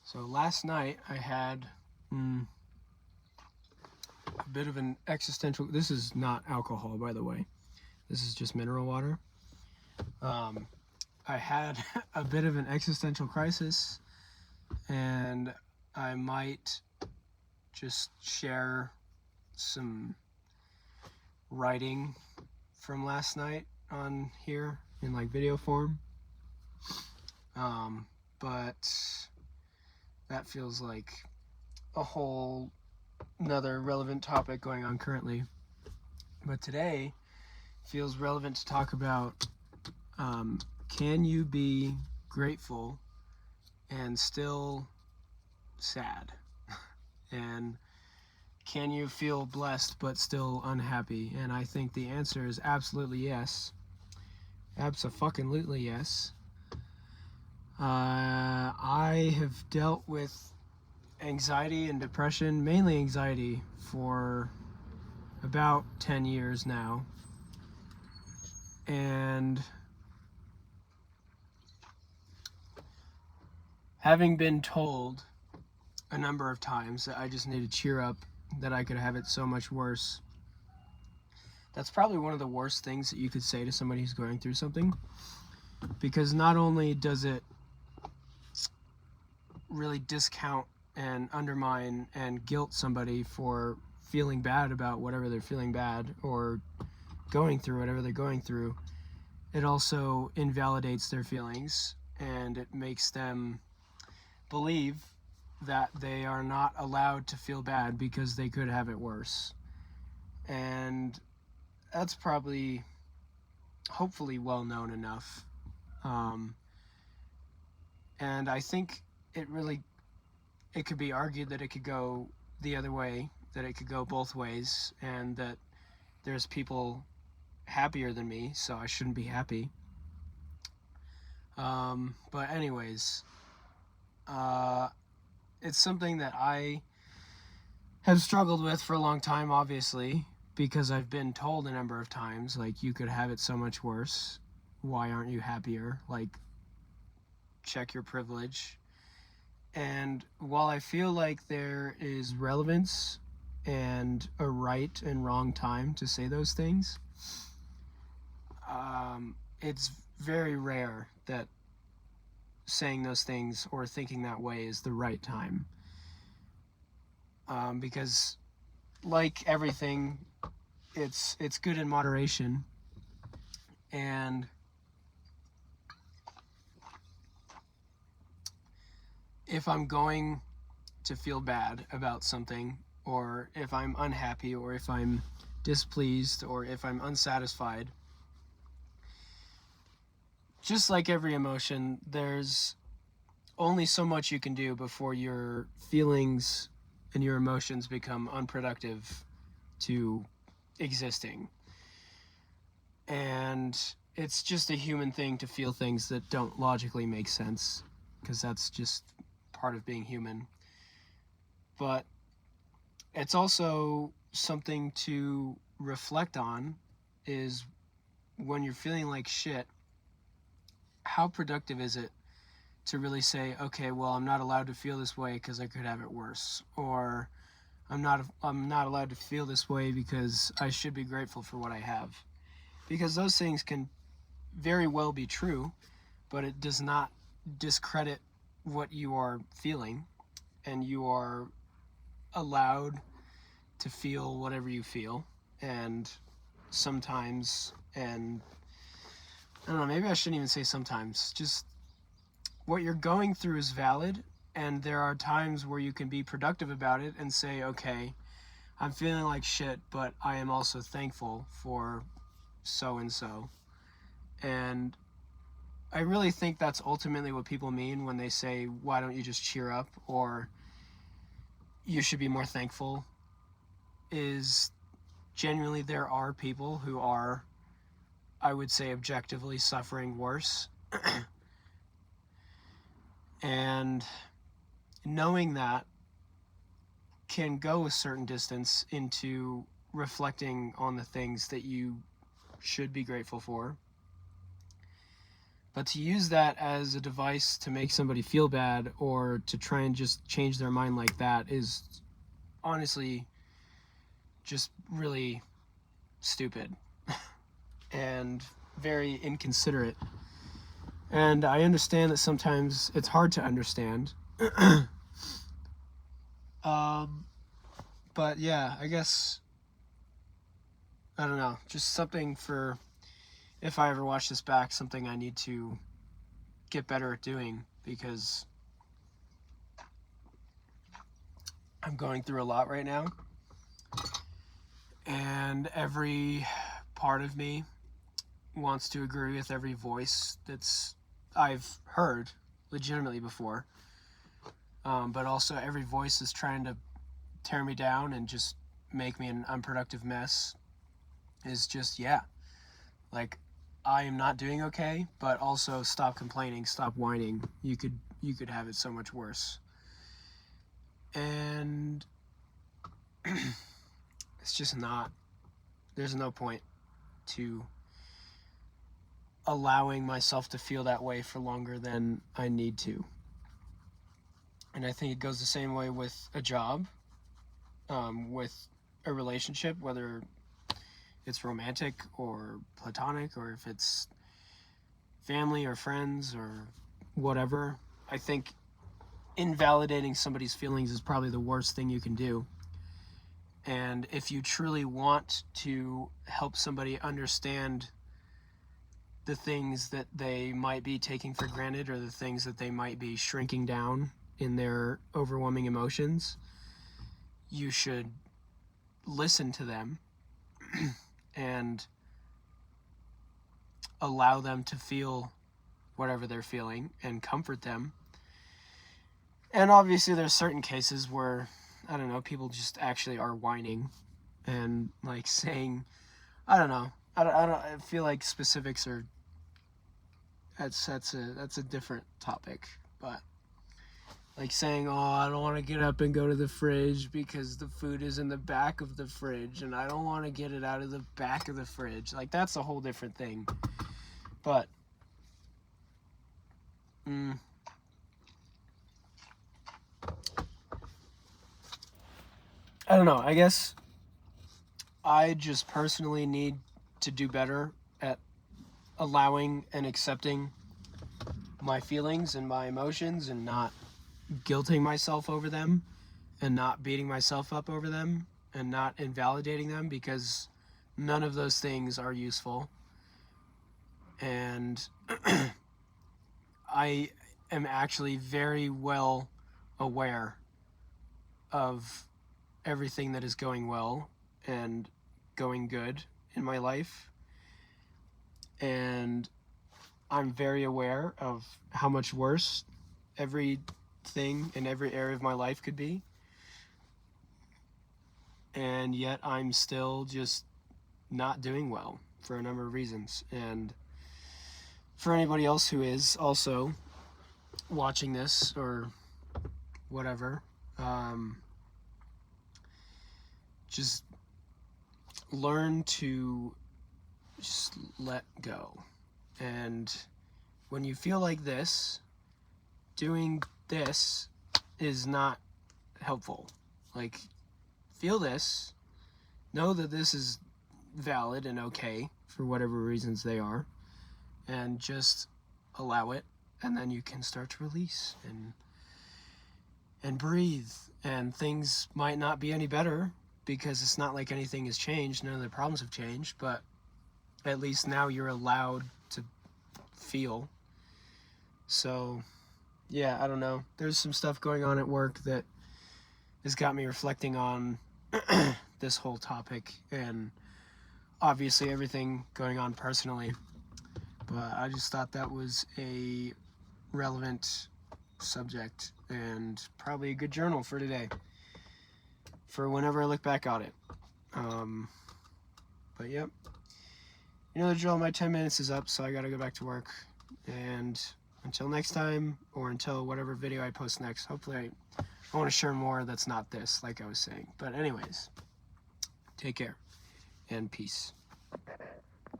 So last night I had a bit of an existential. This is not alcohol, by the way. This is just mineral water. I had a bit of an existential crisis, and I might just share some writing from last night on here in like video form. But that feels like a whole another relevant topic going on currently. But today feels relevant to talk about can you be grateful and still sad? And can you feel blessed but still unhappy? And I think the answer is absolutely yes. Abso-fucking-lutely yes. I have dealt with anxiety and depression, mainly anxiety, for about 10 years now. And having been told a number of times that I just need to cheer up, that I could have it so much worse, that's probably one of the worst things that you could say to somebody who's going through something. Because not only does it really discount and undermine and guilt somebody for feeling bad about whatever they're feeling bad or going through whatever they're going through, it also invalidates their feelings and it makes them believe that they are not allowed to feel bad because they could have it worse. And that's probably, hopefully, well known enough. And I think it could be argued that it could go the other way, that it could go both ways, and that there's people happier than me, so I shouldn't be happy. But anyways, it's something that I have struggled with for a long time, obviously, because I've been told a number of times, like, you could have it so much worse. Why aren't you happier? Like, check your privilege. And while I feel like there is relevance and a right and wrong time to say those things, it's very rare that saying those things or thinking that way is the right time. Because, like everything, it's good in moderation. And if I'm going to feel bad about something, or if I'm unhappy, or if I'm displeased, or if I'm unsatisfied, just like every emotion, there's only so much you can do before your feelings and your emotions become unproductive to existing. And it's just a human thing to feel things that don't logically make sense, because that's just part of being human. But it's also something to reflect on, is when you're feeling like shit, how productive is it to really say, okay, well, I'm not allowed to feel this way because I could have it worse, or I'm not allowed to feel this way because I should be grateful for what I have. Because those things can very well be true, but it does not discredit what you are feeling, and you are allowed to feel whatever you feel. And sometimes, and I don't know, maybe I shouldn't even say sometimes, just what you're going through is valid, and there are times where you can be productive about it and say, okay, I'm feeling like shit, but I am also thankful for so and so. And I really think that's ultimately what people mean when they say, why don't you just cheer up, or you should be more thankful, is genuinely there are people who are, I would say, objectively suffering worse. And knowing that can go a certain distance into reflecting on the things that you should be grateful for. But to use that as a device to make somebody feel bad or to try and just change their mind like that is honestly just really stupid and very inconsiderate. And I understand that sometimes it's hard to understand. But yeah, I guess, I don't know, just something for, if I ever watch this back, something I need to get better at doing, because I'm going through a lot right now. And every part of me wants to agree with every voice that's I've heard legitimately before. But also every voice is trying to tear me down and just make me an unproductive mess. Is just, yeah, like, I am not doing okay, but also stop complaining, stop whining. You could have it so much worse. And it's just not, there's no point to allowing myself to feel that way for longer than I need to. And I think it goes the same way with a job, with a relationship, whether it's romantic or platonic, or if it's family or friends or whatever. I think invalidating somebody's feelings is probably the worst thing you can do. And if you truly want to help somebody understand the things that they might be taking for granted, or the things that they might be shrinking down in their overwhelming emotions, you should listen to them and allow them to feel whatever they're feeling and comfort them. And obviously there's certain cases where, I don't know, people just actually are whining and like saying, I don't know, I feel like specifics are, that's a different topic. But like saying, oh, I don't want to get up and go to the fridge because the food is in the back of the fridge and I don't want to get it out of the back of the fridge. Like, that's a whole different thing. But I don't know. I guess I just personally need to do better at allowing and accepting my feelings and my emotions, and not guilting myself over them, and not beating myself up over them, and not invalidating them, because none of those things are useful. And I am actually very well aware of everything that is going well and going good in my life. And I'm very aware of how much worse everything in every area of my life could be. And yet I'm still just not doing well for a number of reasons. And for anybody else who is also watching this or whatever, just learn to just let go. And when you feel like this, doing this is not helpful. Like, feel this, know that this is valid and okay for whatever reasons they are, and just allow it, and then you can start to release and breathe. And things might not be any better, because it's not like anything has changed, none of the problems have changed, but at least now you're allowed to feel. So yeah, I don't know, there's some stuff going on at work that has got me reflecting on this whole topic, and obviously everything going on personally. But I just thought that was a relevant subject, and probably a good journal for today, for whenever I look back on it. But yep, you know the drill, my 10 minutes is up, so I gotta go back to work. And until next time, or until whatever video I post next, hopefully I want to share more that's not this, like I was saying. But anyways, take care and peace.